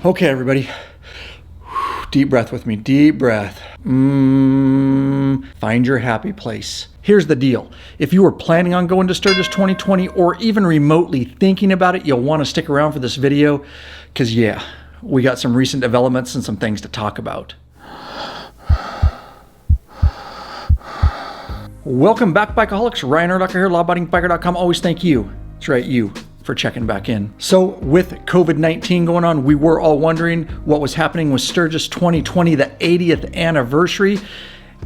Okay, everybody. Deep breath with me. Deep breath. Find your happy place. Here's the deal. If you were planning on going to Sturgis 2020 or even remotely thinking about it, you'll want to stick around for this video because, yeah, we got some recent developments and some things to talk about. Welcome back, Bikeaholics. Ryan Erlacher here, lawabidingbiker.com. Always thank you. That's right, you. For checking back in. So with COVID-19 going on, we were all wondering what was happening with Sturgis 2020, the 80th anniversary,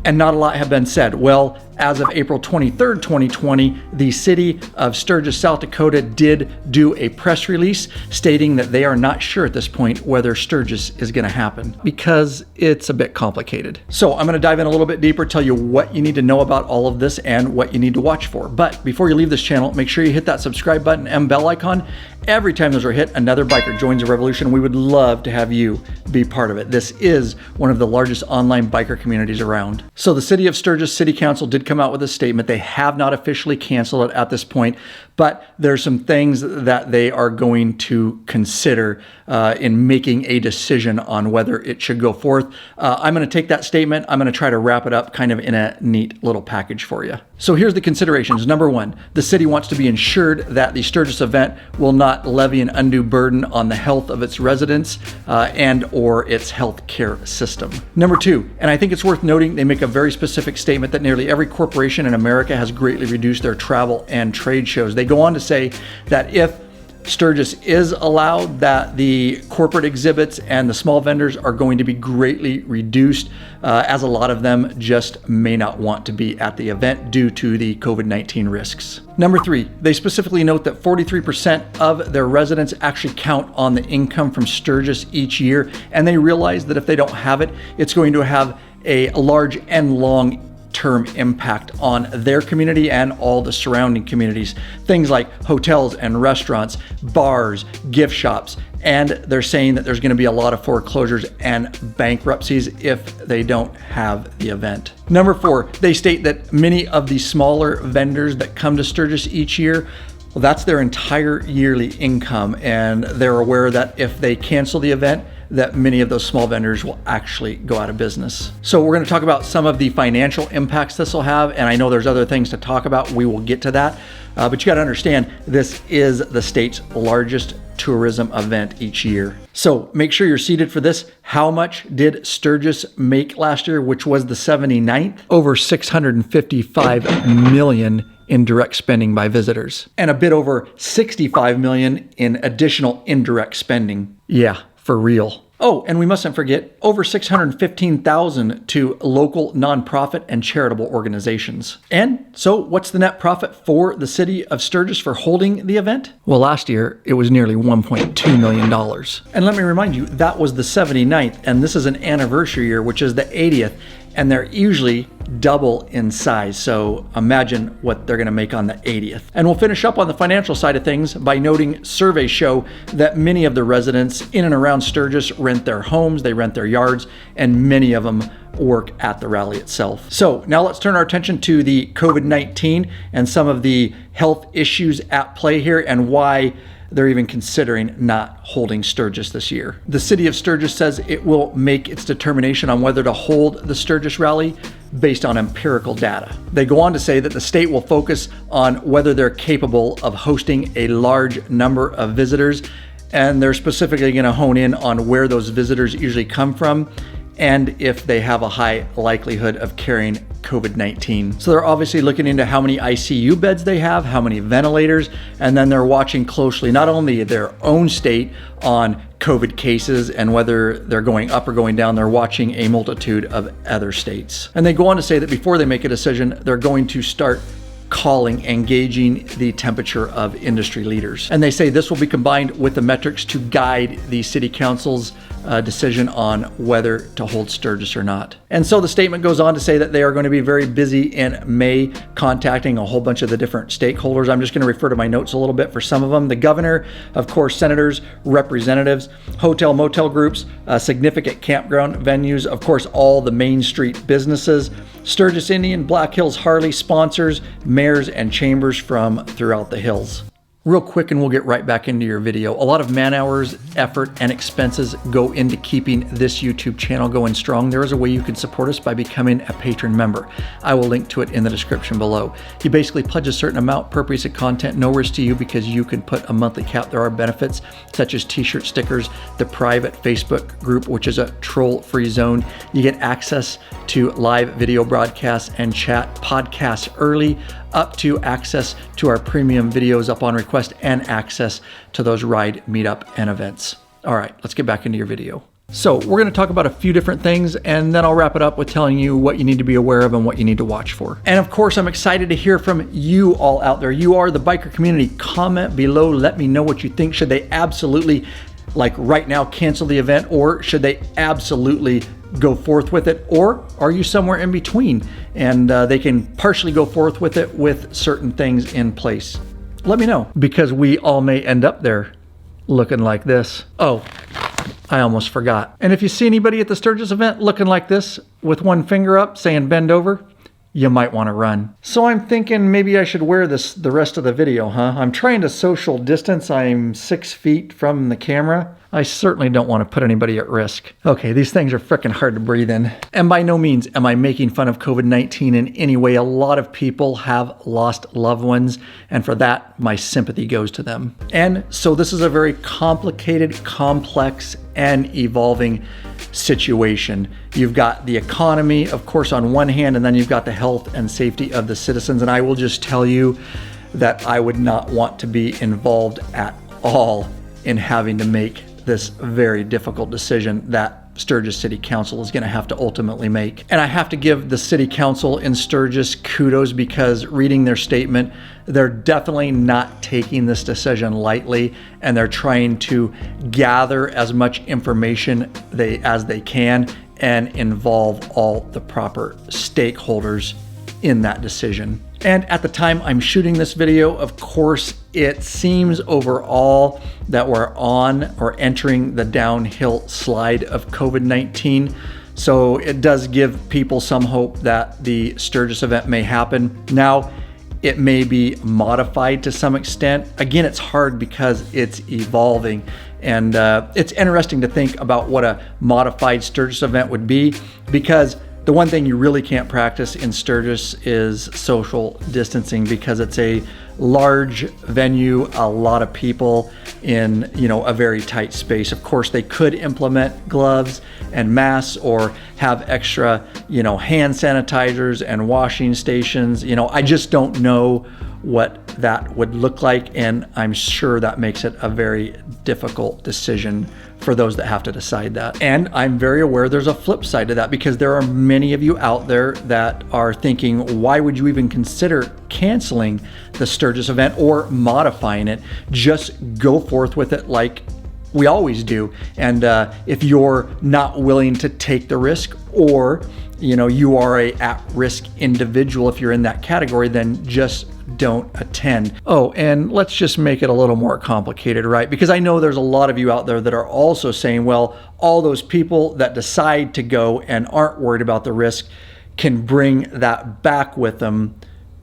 and not a lot had been said. Well, as of April 23rd, 2020, the city of Sturgis, South Dakota did do a press release stating that they are not sure at this point whether Sturgis is going to happen because it's a bit complicated. So I'm going to dive in a little bit deeper, tell you what you need to know about all of this and what you need to watch for. But before you leave this channel, make sure you hit that subscribe button and bell icon. Every time those are hit, another biker joins the revolution. We would love to have you be part of it. This is one of the largest online biker communities around. So the city of Sturgis City Council did come out with a statement. They have not officially canceled it at this point, but there's some things that they are going to consider in making a decision on whether it should go forth. I'm going to take that statement. I'm going to try to wrap it up kind of in a neat little package for you. So here's the considerations. Number one, the city wants to be ensured that the Sturgis event will not levy an undue burden on the health of its residents and or its health care system. Number two, and I think it's worth noting, they make a very specific statement that nearly every corporation in America has greatly reduced their travel and trade shows. They go on to say that if Sturgis is allowed, that the corporate exhibits and the small vendors are going to be greatly reduced, as a lot of them just may not want to be at the event due to the COVID-19 risks. Number three, they specifically note that 43% of their residents actually count on the income from Sturgis each year, and they realize that if they don't have it, it's going to have a large and long-term impact on their community and all the surrounding communities. Things like hotels and restaurants, bars, gift shops, and they're saying that there's going to be a lot of foreclosures and bankruptcies if they don't have the event. Number four, they state that many of the smaller vendors that come to Sturgis each year, well, that's their entire yearly income, and they're aware that if they cancel the event, that many of those small vendors will actually go out of business. So we're going to talk about some of the financial impacts this will have, and I know there's other things to talk about. We will get to that, but you got to understand this is the state's largest tourism event each year. So make sure you're seated for this. How much did Sturgis make last year, which was the 79th? Over $655 million in direct spending by visitors, and a bit over $65 million in additional indirect spending. Yeah, for real. Oh, and we mustn't forget over $615,000 to local nonprofit and charitable organizations. And so what's the net profit for the city of Sturgis for holding the event? Well, last year it was nearly $1.2 million. And let me remind you, that was the 79th, and this is an anniversary year, which is the 80th, and they're usually double in size. So imagine what they're going to make on the 80th. And we'll finish up on the financial side of things by noting surveys show that many of the residents in and around Sturgis rent their homes, they rent their yards, and many of them work at the rally itself. So now let's turn our attention to the COVID-19 and some of the health issues at play here and why they're even considering not holding Sturgis this year. The city of Sturgis says it will make its determination on whether to hold the Sturgis rally based on empirical data. They go on to say that the state will focus on whether they're capable of hosting a large number of visitors, and they're specifically going to hone in on where those visitors usually come from and if they have a high likelihood of carrying COVID-19. So they're obviously looking into how many ICU beds they have, how many ventilators, and then they're watching closely not only their own state on COVID cases and whether they're going up or going down, they're watching a multitude of other states. And they go on to say that before they make a decision, they're going to start calling and gauging the temperature of industry leaders. And they say this will be combined with the metrics to guide the city council's decision on whether to hold Sturgis or not. And so the statement goes on to say that they are going to be very busy in May contacting a whole bunch of the different stakeholders. I'm just going to refer to my notes a little bit for some of them. The governor, of course, senators, representatives, hotel, motel groups, significant campground venues, of course, all the Main Street businesses, Sturgis Indian, Black Hills Harley sponsors, mayors and chambers from throughout the hills. Real quick, and we'll get right back into your video. A lot of man hours, effort, and expenses go into keeping this YouTube channel going strong. There is a way you can support us by becoming a patron member. I will link to it in the description below. You basically pledge a certain amount per piece of content, no risk to you because you can put a monthly cap. There are benefits such as t-shirt stickers, the private Facebook group, which is a troll-free zone. You get access to live video broadcasts and chat podcasts early, up to access to our premium videos up on request and access to those ride, meetup, and events. All right, let's get back into your video. So we're going to talk about a few different things, and then I'll wrap it up with telling you what you need to be aware of and what you need to watch for. And of course, I'm excited to hear from you all out there. You are the biker community. Comment below. Let me know what you think. Should they absolutely, like right now, cancel the event, or should they absolutely go forth with it? Or are you somewhere in between and they can partially go forth with it with certain things in place? Let me know, because we all may end up there looking like this. Oh, I almost forgot. And if you see anybody at the Sturgis event looking like this with one finger up saying bend over, you might want to run. So I'm thinking maybe I should wear this the rest of the video, huh? I'm trying to social distance. I'm 6 feet from the camera. I certainly don't want to put anybody at risk. Okay, these things are freaking hard to breathe in. And by no means am I making fun of COVID-19 in any way. A lot of people have lost loved ones, and for that, my sympathy goes to them. And so this is a very complicated, complex, and evolving situation. You've got the economy, of course, on one hand, and then you've got the health and safety of the citizens. And I will just tell you that I would not want to be involved at all in having to make this very difficult decision that Sturgis City Council is going to have to ultimately make. And I have to give the City Council in Sturgis kudos, because reading their statement, they're definitely not taking this decision lightly, and they're trying to gather as much information as they can and involve all the proper stakeholders in that decision. And at the time I'm shooting this video, of course, it seems overall that we're on or entering the downhill slide of COVID-19. So it does give people some hope that the Sturgis event may happen. Now, it may be modified to some extent. Again, it's hard because it's evolving. And it's interesting to think about what a modified Sturgis event would be, because the one thing you really can't practice in Sturgis is social distancing, because it's a large venue, a lot of people in, a very tight space. Of course, they could implement gloves and masks or have extra, hand sanitizers and washing stations. I just don't know what that would look like, and I'm sure that makes it a very difficult decision for those that have to decide that. And I'm very aware there's a flip side to that, because there are many of you out there that are thinking, why would you even consider canceling the Sturgis event or modifying it? Just go forth with it like we always do. And if you're not willing to take the risk, or you are a at-risk individual, if you're in that category, then just don't attend. Oh, and let's just make it a little more complicated, right? Because I know there's a lot of you out there that are also saying, well, all those people that decide to go and aren't worried about the risk can bring that back with them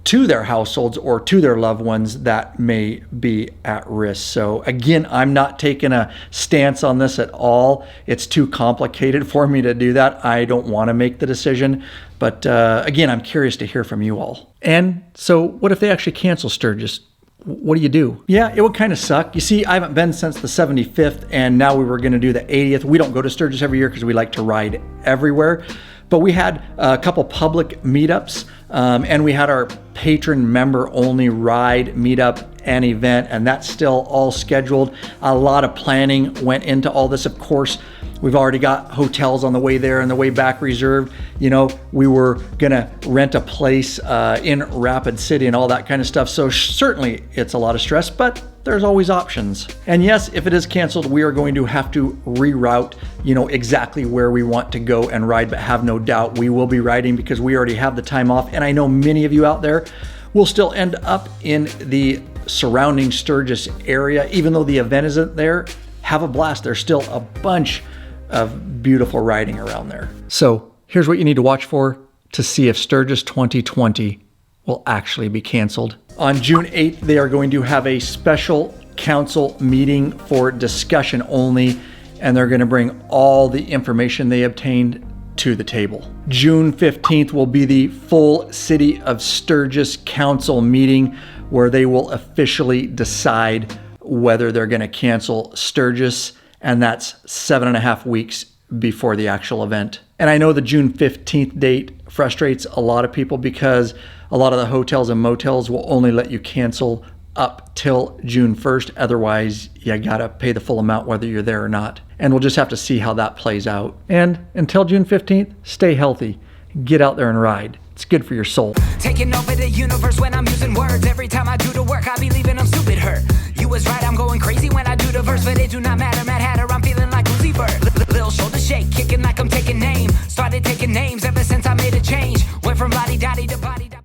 to their households or to their loved ones that may be at risk. So again, I'm not taking a stance on this at all. It's too complicated for me to do that. I don't want to make the decision. But again, I'm curious to hear from you all. And so what if they actually cancel Sturgis? What do you do? Yeah, it would kind of suck. You see, I haven't been since the 75th, and now we were going to do the 80th. We don't go to Sturgis every year because we like to ride everywhere. But we had a couple public meetups, and we had our patron member only ride meetup and event, and that's still all scheduled. A lot of planning went into all this. Of course, we've already got hotels on the way there and the way back reserved. We were gonna rent a place in Rapid City and all that kind of stuff. So certainly it's a lot of stress, but there's always options. And yes, if it is canceled, we are going to have to reroute, exactly where we want to go and ride, but have no doubt we will be riding because we already have the time off. And I know many of you out there will still end up in the surrounding Sturgis area, even though the event isn't there. Have a blast. There's still a bunch of beautiful riding around there. So here's what you need to watch for to see if Sturgis 2020 will actually be canceled. On June 8th, they are going to have a special council meeting for discussion only, and they're going to bring all the information they obtained to the table. June 15th will be the full City of Sturgis Council meeting where they will officially decide whether they're going to cancel Sturgis, and that's 7.5 weeks before the actual event. And I know the June 15th date frustrates a lot of people because a lot of the hotels and motels will only let you cancel up till June 1st. Otherwise, you gotta pay the full amount whether you're there or not. And we'll just have to see how that plays out. And until June 15th, stay healthy. Get out there and ride. It's good for your soul. Taking over the universe when I'm using words. Every time I do the work, I be leaving them stupid hurt. You was right, I'm going crazy when I do the verse, but it do not matter. Mad Hatter